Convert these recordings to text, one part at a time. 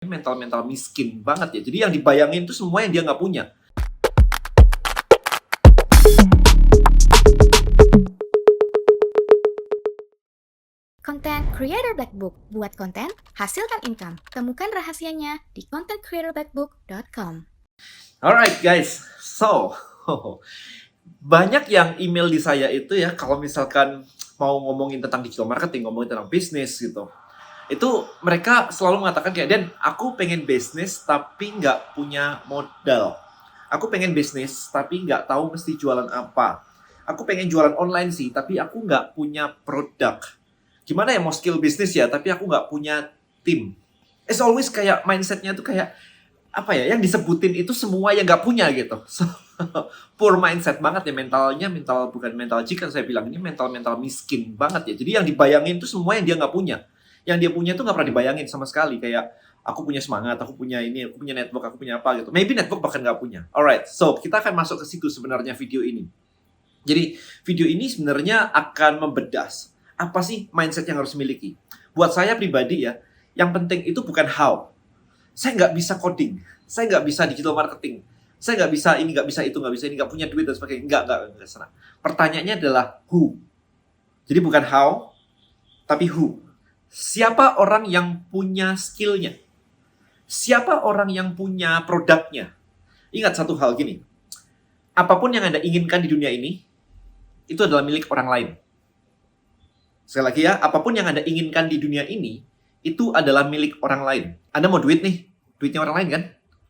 mental-mental miskin banget ya. Jadi yang dibayangin tuh semua yang dia nggak punya. Content Creator Black Book. Buat konten, hasilkan income. Temukan rahasianya di contentcreatorblackbook.com. Alright guys, so banyak yang email di saya itu ya, kalau misalkan mau ngomongin tentang digital marketing, ngomongin tentang bisnis gitu, itu mereka selalu mengatakan kayak, Dan, aku pengen bisnis tapi nggak punya modal. Aku pengen bisnis tapi nggak tahu mesti jualan apa. Aku pengen jualan online sih, tapi aku nggak punya produk. Gimana ya mau skill bisnis ya, tapi aku nggak punya tim. It's always kayak mindsetnya tuh kayak, apa ya, yang disebutin itu semua yang nggak punya gitu. So, poor mindset banget ya, mentalnya, bukan mental chicken, saya bilang ini mental miskin banget ya. Jadi yang dibayangin itu semua yang dia nggak punya. Yang dia punya itu nggak pernah dibayangin sama sekali. Kayak, aku punya semangat, aku punya ini, aku punya network, aku punya apa gitu. Maybe network bahkan nggak punya. Alright, so kita akan masuk ke situ sebenarnya video ini. Jadi video ini sebenarnya akan membedah apa sih mindset yang harus dimiliki. Buat saya pribadi ya, yang penting itu bukan how. Saya nggak bisa coding, saya nggak bisa digital marketing, saya nggak bisa ini, nggak bisa itu, nggak bisa ini, nggak punya duit dan sebagainya. Nggak senang. Pertanyaannya adalah who. Jadi bukan how, tapi who. Siapa orang yang punya skillnya? Siapa orang yang punya produknya? Ingat satu hal gini, apapun yang Anda inginkan di dunia ini, itu adalah milik orang lain. Sekali lagi ya, apapun yang Anda inginkan di dunia ini, itu adalah milik orang lain. Anda mau duit nih, duitnya orang lain kan?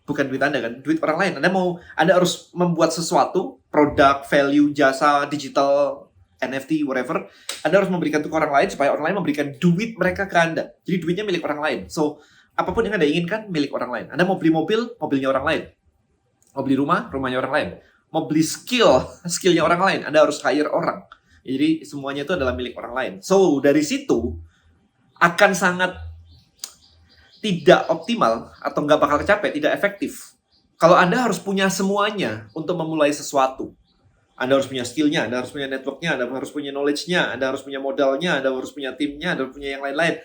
Bukan duit Anda kan? Duit orang lain. Anda harus membuat sesuatu, produk, value, jasa, digital, NFT, whatever. Anda harus memberikan itu ke orang lain supaya orang lain memberikan duit mereka ke Anda. Jadi duitnya milik orang lain. So, apapun yang Anda inginkan, milik orang lain. Anda mau beli mobil, mobilnya orang lain. Mau beli rumah, rumahnya orang lain. Mau beli skill, skillnya orang lain. Anda harus hire orang. Jadi semuanya itu adalah milik orang lain. So, dari situ akan sangat tidak optimal atau nggak bakal kecapai, tidak efektif. Kalau Anda harus punya semuanya untuk memulai sesuatu. Anda harus punya skillnya, Anda harus punya networknya, Anda harus punya knowledge-nya, Anda harus punya modalnya, Anda harus punya timnya, Anda harus punya yang lain-lain.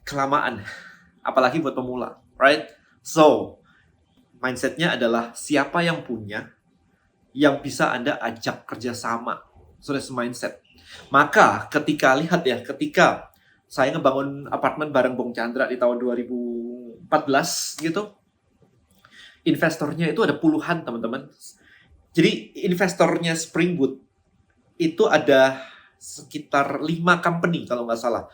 Kelamaan. Apalagi buat pemula, right? So, mindset-nya adalah siapa yang punya, yang bisa Anda ajak kerjasama. So, that's mindset. Maka ketika saya ngebangun apartemen bareng Bung Chandra di tahun 2014 gitu, investornya itu ada puluhan, teman-teman. Jadi investornya Springwood itu ada sekitar 5 company kalau nggak salah.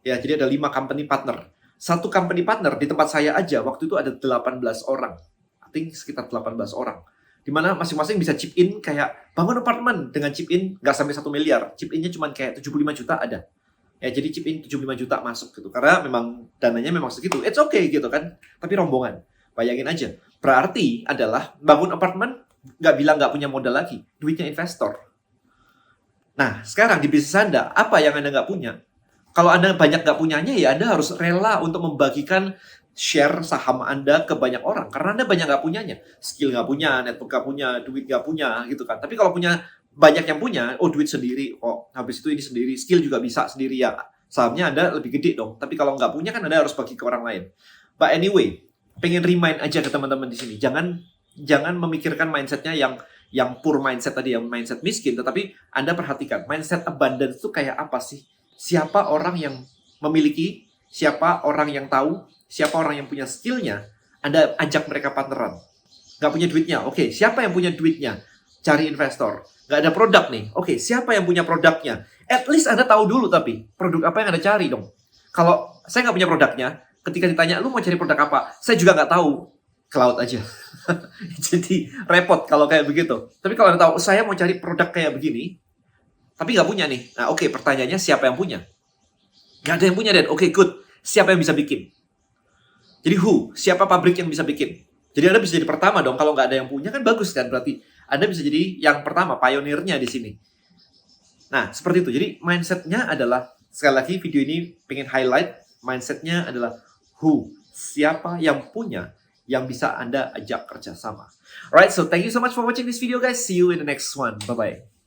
Ya, jadi ada 5 company partner. Satu company partner di tempat saya aja waktu itu ada 18 orang. I think sekitar 18 orang. Dimana masing-masing bisa chip in kayak bangun apartemen dengan chip in nggak sampai 1 miliar. Chip innya cuma kayak 75 juta ada. Ya, jadi chip in 75 juta masuk gitu. Karena memang dananya memang segitu. It's okay gitu kan. Tapi rombongan. Bayangin aja. Berarti adalah bangun apartemen nggak bilang nggak punya modal lagi. Duitnya investor. Nah, sekarang di bisnis Anda, apa yang Anda nggak punya? Kalau Anda banyak nggak punyanya, ya Anda harus rela untuk membagikan share saham Anda ke banyak orang. Karena Anda banyak nggak punyanya. Skill nggak punya, network nggak punya, duit nggak punya, gitu kan. Tapi kalau punya banyak yang punya, oh duit sendiri, oh habis itu ini sendiri, skill juga bisa sendiri ya. Sahamnya Anda lebih gede dong. Tapi kalau nggak punya kan Anda harus bagi ke orang lain. But anyway, pengen remind aja ke teman-teman di sini. Jangan memikirkan mindsetnya yang poor mindset tadi, yang mindset miskin. Tetapi Anda perhatikan, mindset abundance itu kayak apa sih? Siapa orang yang memiliki, siapa orang yang tahu, siapa orang yang punya skillnya, Anda ajak mereka partneran. Nggak punya duitnya, oke, siapa yang punya duitnya? Cari investor. Nggak ada produk nih, oke, siapa yang punya produknya? At least Anda tahu dulu tapi, produk apa yang Anda cari dong. Kalau saya nggak punya produknya, ketika ditanya, lu mau cari produk apa? Saya juga nggak tahu, cloud aja. Jadi repot kalau kayak begitu. Tapi kalau Anda tahu, saya mau cari produk kayak begini, tapi nggak punya nih. Nah, oke, pertanyaannya siapa yang punya? Nggak ada yang punya, Dan. Oke, good. Siapa yang bisa bikin? Jadi who? Siapa pabrik yang bisa bikin? Jadi Anda bisa jadi pertama dong. Kalau nggak ada yang punya kan bagus kan? Berarti Anda bisa jadi yang pertama, pionirnya di sini. Nah, seperti itu. Jadi mindset-nya adalah, sekali lagi video ini pengen highlight, mindset-nya adalah who? Siapa yang punya, yang bisa Anda ajak kerjasama. Alright, so thank you so much for watching this video guys. See you in the next one. Bye-bye.